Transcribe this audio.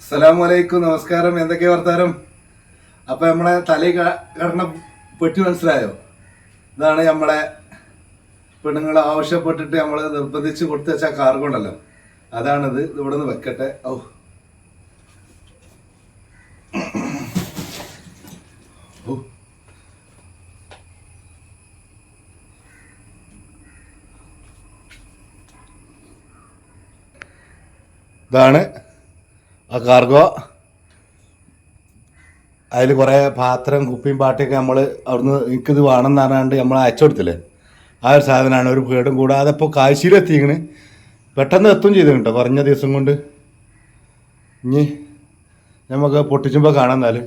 അസ്സലാമലൈക്കും, നമസ്കാരം. എന്തൊക്കെയാ വർത്താനം? അപ്പൊ നമ്മളെ തലയിൽ കടന്ന പെട്ടി മനസ്സിലായോ? ഇതാണ് നമ്മളെ പെണ്ണുങ്ങൾ ആവശ്യപ്പെട്ടിട്ട് നമ്മൾ നിർബന്ധിച്ച് കൊടുത്തു വെച്ച കാർഗോ ഉണ്ടല്ലോ, അതാണിത്. ഇവിടെ നിന്ന് വെക്കട്ടെ. ഇതാണ് ആ കാർഗോ. അതിൽ കുറേ പാത്രം കുപ്പിയും പാട്ടിയൊക്കെ നമ്മൾ അവിടുന്ന് എനിക്കിത് വേണം എന്ന് പറഞ്ഞാണ്ട് നമ്മൾ അയച്ചു കൊടുത്തില്ലേ, ആ ഒരു സാധനമാണ്. ഒരു പേടും കൂടാതെ ഇപ്പോൾ കാഴ്ചയിലെത്തിക്കണ്. പെട്ടെന്ന് എത്തും ചെയ്തു കേട്ടോ, കുറഞ്ഞ ദിവസം കൊണ്ട്. ഇനി നമുക്ക് പൊട്ടിച്ചുമ്പോൾ കാണാം. എന്നാലും